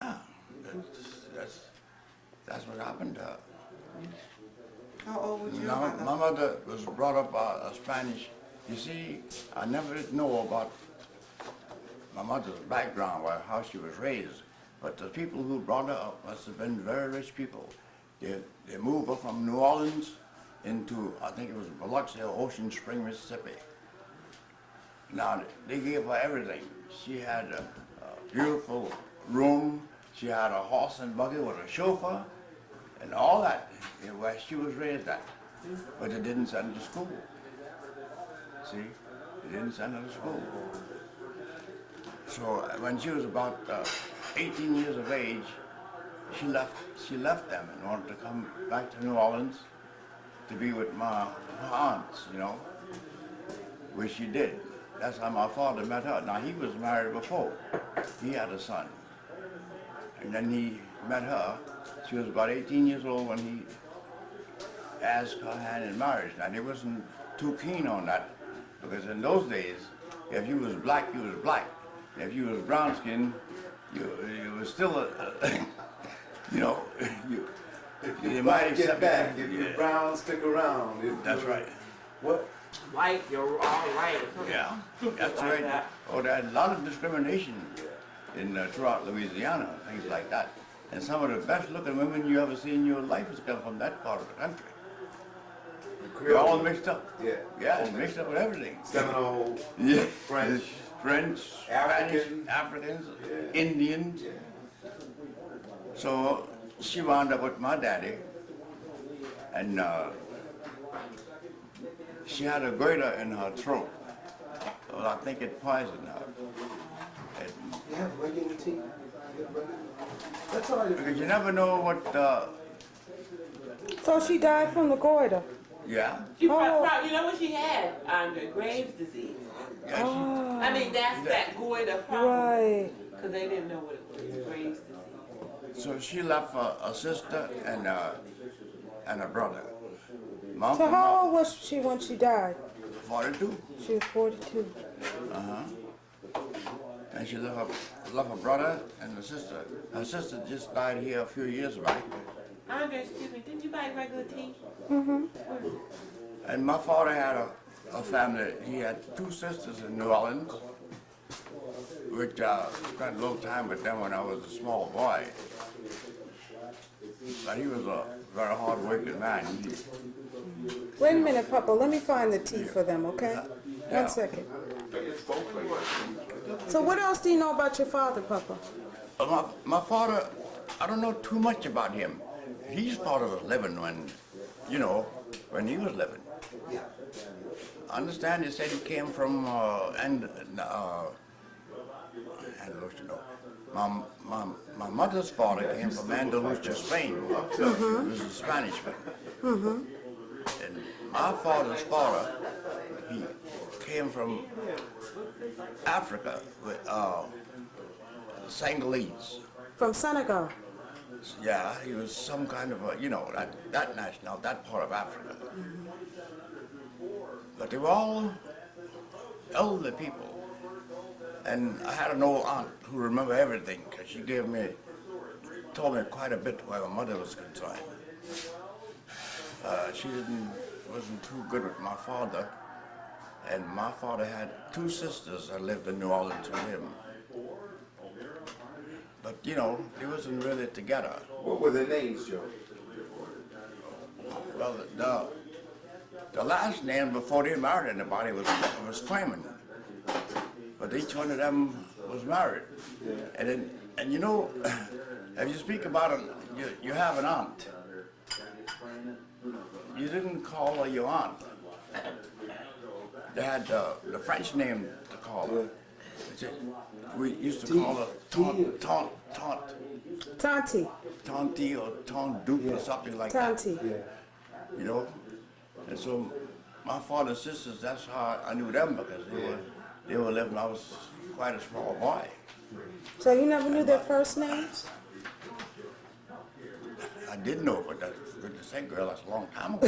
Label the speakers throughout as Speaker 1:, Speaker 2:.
Speaker 1: Yeah, that's what happened to her.
Speaker 2: How old was your
Speaker 1: Now,
Speaker 2: mother?
Speaker 1: my mother was brought up Spanish. You see, I never did know about my mother's background, or how she was raised. But the people who brought her up must have been very rich people. They moved her from New Orleans into, I think it was Biloxi or Ocean Spring, Mississippi. Now, they gave her everything. She had a beautiful room. She had a horse and buggy with a chauffeur and all that, where she was raised at. But they didn't send her to school. See? They didn't send her to school. So when she was about 18 years of age, she left them and wanted to come back to New Orleans to be with my aunts, you know, which she did. That's how my father met her. Now, he was married before. He had a son. And then he met her. She was about 18 years old when he asked her hand in marriage. Now, they wasn't too keen on that, because in those days, if you was black, you was black. If you was brown skinned, you was still you know,
Speaker 3: if you black, get back. If you're brown, stick around.
Speaker 1: That's right.
Speaker 3: What?
Speaker 2: White, you're all right.
Speaker 1: Yeah, that's right.
Speaker 2: That.
Speaker 1: Oh, there's a lot of discrimination in throughout Louisiana, things like that. And some of the best looking women you ever see in your life has come from that part of the country. They're all mixed up.
Speaker 3: Yeah.
Speaker 1: Yeah, it's mixed up with everything.
Speaker 3: Seminole,
Speaker 1: Yeah.
Speaker 3: French,
Speaker 1: Spanish, Africans,
Speaker 3: yeah.
Speaker 1: Indians.
Speaker 3: Yeah.
Speaker 1: So she wound up with my daddy, and she had a goiter in her throat. Well, I think it poisoned her.
Speaker 3: You have regular tea? That's all right.
Speaker 1: Because you never know what,
Speaker 4: So she died from the goiter.
Speaker 1: yeah.
Speaker 2: You,
Speaker 4: Oh.
Speaker 2: you know what she had? Graves' disease.
Speaker 1: Yeah,
Speaker 4: Oh,
Speaker 2: I mean, that's that goiter problem.
Speaker 4: right.
Speaker 2: Because they didn't know what it was, Graves' disease.
Speaker 1: so she left a sister and a brother.
Speaker 4: So how old was she when she died?
Speaker 1: 42.
Speaker 4: She was 42.
Speaker 1: And she left her brother and a sister. Her sister just died here a few years back.
Speaker 2: Andre, excuse me, didn't you buy regular tea?
Speaker 1: And my father had a family. He had two sisters in New Orleans, which spent a little time with them when I was a small boy. But he was a very hard-working man.
Speaker 4: Wait a minute, Papa. Let me find the tea for them, okay?
Speaker 1: Yeah.
Speaker 4: 1 second. So what else do you know about your father, Papa?
Speaker 1: My father, I don't know too much about him. His father was living when, you know, when he was living. I understand he said he came from, my mother's father came from Andalusia, Spain. He was a Spanishman. And my father's father, he came from Africa with Senegalese.
Speaker 4: From Senegal.
Speaker 1: Yeah, he was some kind of a, you know, that national, that part of Africa. But they were all elderly people. And I had an old aunt who remembered everything, because she told me quite a bit where my mother was concerned. She wasn't too good with my father, and my father had two sisters that lived in New Orleans with him. But, you know, they wasn't really together.
Speaker 3: What were their names, Joe?
Speaker 1: Well, the last name before they married anybody was Clement. But each one of them was married. And you know, if you speak about it, you have an aunt. You didn't call her your aunt. They had the French name to call her. We used to call her tante.
Speaker 4: Tanti.
Speaker 1: Tanti or Tante Duke or something like
Speaker 4: Tanti.
Speaker 3: Yeah.
Speaker 1: that, you know? And so my father's sisters, that's how I knew them, because they were living, I was quite a small boy.
Speaker 4: So you never knew their first names?
Speaker 1: I did know, but that's good to say, girl, that's a long time ago.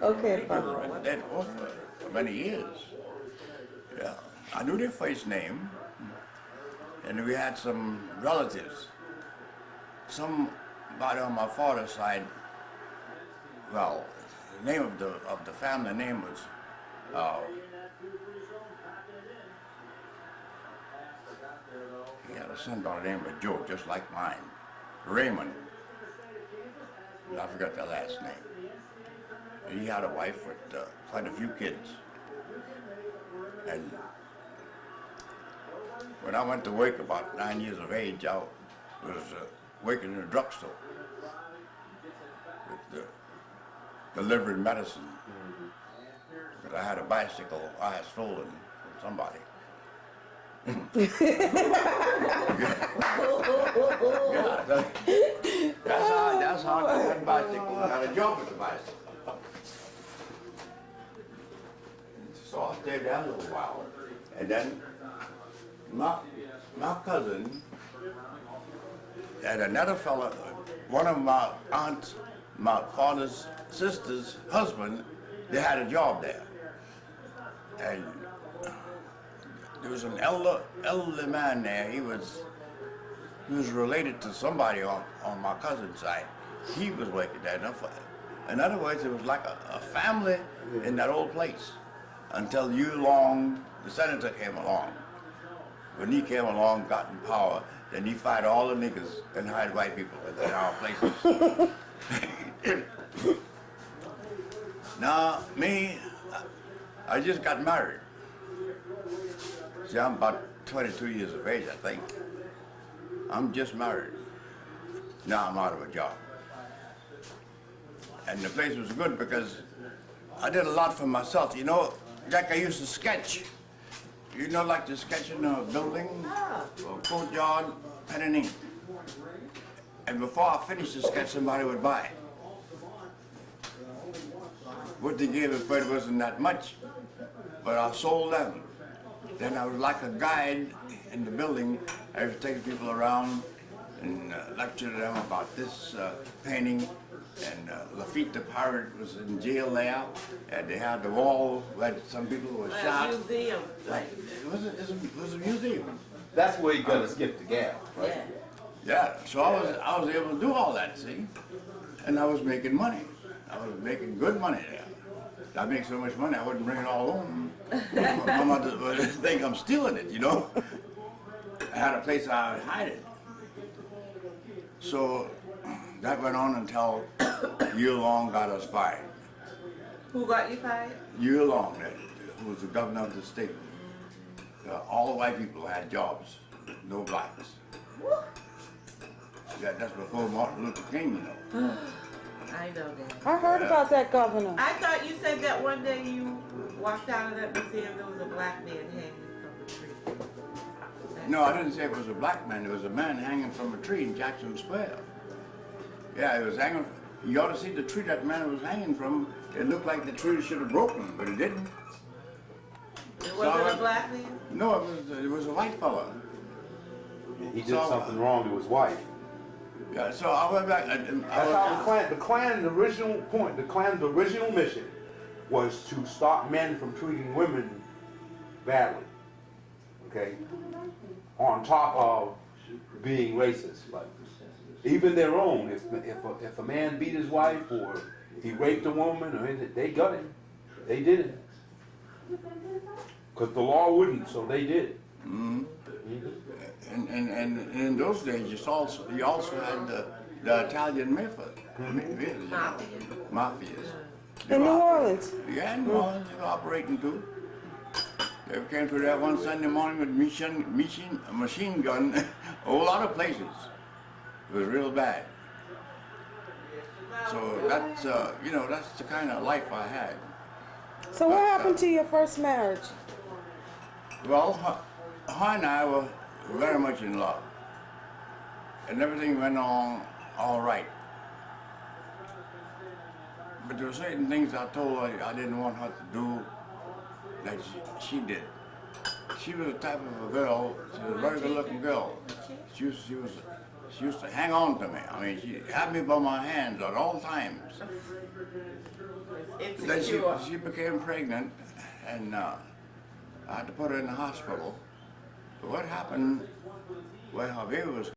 Speaker 4: Okay, Papa.
Speaker 1: They dead for many years. Yeah, I knew their first name. and we had some relatives. Somebody on my father's side, well, the name of the family name was he had a son by the name of Joe, just like mine, Raymond. I forgot the last name. And he had a wife with quite a few kids. And when I went to work about 9 years of age, I was working in a drugstore with delivering medicine. Because I had a bicycle I had stolen from somebody. That's how I got that bicycle. I had a job with the bicycle. So I stayed there a little while. And then my cousin and another fella, one of my aunts, my father's sister's husband, they had a job there. And there was an elderly man there. He was related to somebody on my cousin's side. He was working there. In other words, it was like a family in that old place until Long, the senator, came along. When he came along, got in power, then he fired all the niggers and hired white people in our places. Now, me, I just got married. See, I'm about 22 years of age, I think. I'm just married. Now I'm out of a job. And the place was good because I did a lot for myself. You know, Jack, I used to sketch. You know, like to sketch in a building, or courtyard, pen and ink. And before I finished the sketch, somebody would buy it. What they gave for it wasn't that much, but I sold them. Then I was like a guide in the building. I was taking people around and lecture them about this painting. And Lafitte the pirate was in jail there, and they had the wall where some people were shot.
Speaker 2: Museum.
Speaker 1: Like, it was a museum.
Speaker 3: That's where you got to skip the gap, right?
Speaker 2: Yeah.
Speaker 1: Yeah, so I was able to do all that, see? And I was making money. I was making good money there. I make so much money, I wouldn't bring it all home. My mother would think I'm stealing it, you know? I had a place I would hide it. So that went on until Long got us fired.
Speaker 2: Who got you fired?
Speaker 1: Long, who was the governor of the state. All the white people had jobs, no blacks. Yeah, that's before Martin Luther King, you know.
Speaker 2: I know that.
Speaker 4: I heard about that, Governor.
Speaker 2: I thought you said that one day you walked out of that museum, there was a black man hanging from a tree.
Speaker 1: No, I didn't say it was a black man. It was a man hanging from a tree in Jackson Square. Yeah, it was hanging. You ought to see the tree that man was hanging from. It looked like the tree should have broken, but it didn't.
Speaker 2: It wasn't a black man?
Speaker 1: No, it was a white fella.
Speaker 3: He did something wrong to his wife.
Speaker 1: Yeah, so I went back.
Speaker 3: That's how the Klan's original point, the Klan's original mission was to stop men from treating women badly. Okay? On top of being racist. Like, even their own, if a man beat his wife or he raped a woman, or anything, they got him. They did it. Because the law wouldn't, so they did it.
Speaker 1: Mm-hmm. And in those days, you also had the Italian mafia. Mafias.
Speaker 4: In New Orleans.
Speaker 1: Yeah, in New Orleans, they were operating too. They came through there one Sunday morning with a machine gun, a whole lot of places. It was real bad. So that's, you know, that's the kind of life I had.
Speaker 4: So what happened to your first marriage?
Speaker 1: Well, her and I were very much in love. And everything went on all right. But there were certain things I told her I didn't want her to do that she did. She was the type of a girl, she was a very good looking girl. She used to hang on to me. I mean, she had me by my hands at all times. Then she became pregnant, and I had to put her in the hospital. But what happened, where her baby was